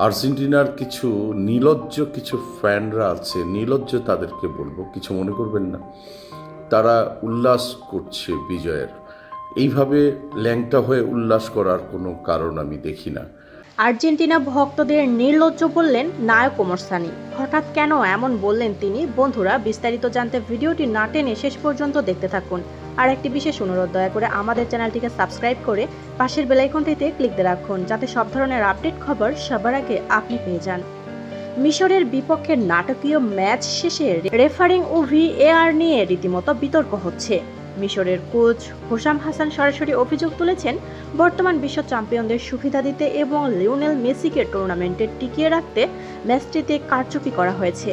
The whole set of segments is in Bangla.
আর্জেন্টিনার কিছু নির্লজ্জ কিছু ফ্যানরা আছে, নির্লজ্জ তাদেরকে বলবো, কিছু মনে করবেন না। তারা উল্লাস করছে বিজয়ের। এইভাবে ল্যাংটা হয়ে উল্লাস করার কোনো কারণ আমি দেখি না। আর্জেন্টিনা ভক্তদের নির্লজ্জ বললেন নায়ক ওমর সানি। হঠাৎ কেন এমন বললেন তিনি? বন্ধুরা, বিস্তারিত জানতে ভিডিওটি না টেনে শেষ পর্যন্ত দেখতে থাকুন। আর একটি বিশেষ অনুরোধ, দয়া করে আমাদের চ্যানেলটিকে সাবস্ক্রাইব করে পাশের বেল আইকনটিতে ক্লিক দিয়ে রাখুন, যাতে সব ধরনের আপডেট খবর সবার আগে আপনি পেয়ে যান। মিশরের বিপক্ষে নাটকীয় ম্যাচ শেষে রেফারিং ও ভিএআর নিয়ে রীতিমতো বিতর্ক হচ্ছে। মিশরের কোচ হোসাম হাসান সরাসরি অভিযোগ তুলেছেন, বর্তমান বিশ্ব চ্যাম্পিয়নদের সুবিধা দিতে এবং লিওনেল মেসিকে টুর্নামেন্টে টিকিয়ে রাখতে ম্যাচটিতে কারচুপি করা হয়েছে।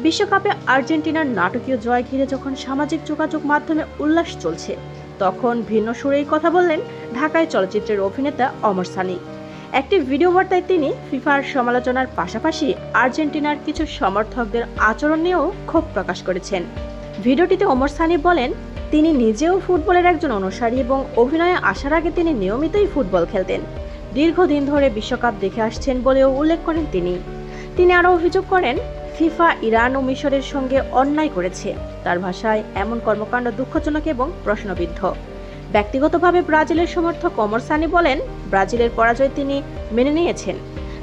বিশ্বকাপে আর্জেন্টিনার নাটকীয় জয় ঘিরে যখন সামাজিক যোগাযোগ মাধ্যমে উল্লাস চলছে, তখন ভিন্ন সুরেই কথা বললেন ঢাকায় চলচ্চিত্রের অভিনেতা ওমর সানি। একটি ভিডিও বার্তায় তিনি ফিফার সমালোচনার পাশাপাশি আর্জেন্টিনার কিছু সমর্থকদের আচরণ নিয়েও ক্ষোভ প্রকাশ করেছেন। ভিডিওটিতে ওমর সানি বলেন, তিনি নিজেও ফুটবলের একজন অনুসারী এবং অভিনয়ে আসার আগে তিনি নিয়মিতই ফুটবল খেলতেন। দীর্ঘদিন ধরে বিশ্বকাপ দেখে আসছেন বলেও উল্লেখ করেন তিনি আরও অভিযোগ করেন, ফিফা ইরান ও মিশরের সঙ্গে অন্যায় করেছে। তার ভাষায়, এমন কর্মকাণ্ড দুঃখজনক এবং প্রশ্নবিদ্ধ। ব্যক্তিগতভাবে ব্রাজিলের সমর্থক ওমর সানি বলেন, ব্রাজিলের পরাজয় তিনি মেনে নিয়েছেন,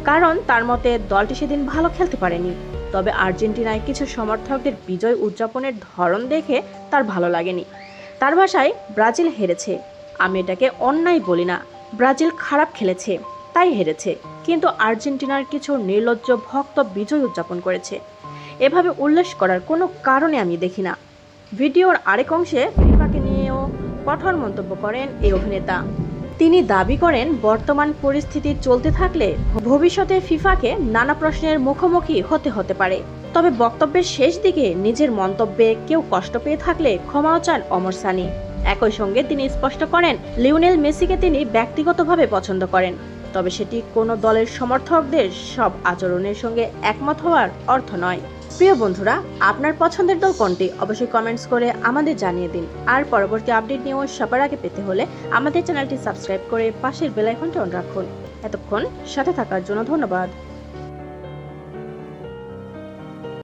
কারণ তার মতে দলটি সেদিন ভালো খেলতে পারেনি। তবে আর্জেন্টিনায় কিছু সমর্থকদের বিজয় উদযাপনের ধরন দেখে তার ভালো লাগেনি। তার ভাষায়, ব্রাজিল হেরেছে, আমি এটাকে অন্যায় বলি না। ব্রাজিল খারাপ খেলেছে, তাই হেরেছে, কিন্তু আর্জেন্টিনার কিছু নির্লজ্জ ভক্ত বিজয় উদযাপন করেছে। এভাবে উল্লাস করার কোনো কারণে আমি দেখি না। ভিডিওর আরেক অংশে ফিফাকে নিয়েও কঠোর মন্তব্য করেন এই অভিনেতা। তিনি দাবি করেন, বর্তমান পরিস্থিতি চলতে থাকলে ভবিষ্যতে ফিফাকে নানা প্রশ্নের মুখোমুখি হতে পারে। তবে বক্তব্যের শেষ দিকে নিজের মন্তব্যে কেউ কষ্ট পেয়ে থাকলে ক্ষমাও চান ওমর সানি। একই সঙ্গে তিনি স্পষ্ট করেন, লিওনেল মেসিকে তিনি ব্যক্তিগতভাবে পছন্দ করেন, তবে সেটি কোনো দলের সমর্থকদের সব আচরণের সঙ্গে একমত হওয়ার অর্থ নয়। প্রিয় বন্ধুরা, আপনার পছন্দের দল কোনটি অবশ্যই কমেন্টস করে আমাদের জানিয়ে দিন। আর পরবর্তী আপডেট নিয়েও সবার আগে পেতে হলে আমাদের চ্যানেলটি সাবস্ক্রাইব করে পাশের বেল আইকনটি অন রাখুন। এতক্ষণ সাথে থাকার জন্য ধন্যবাদ।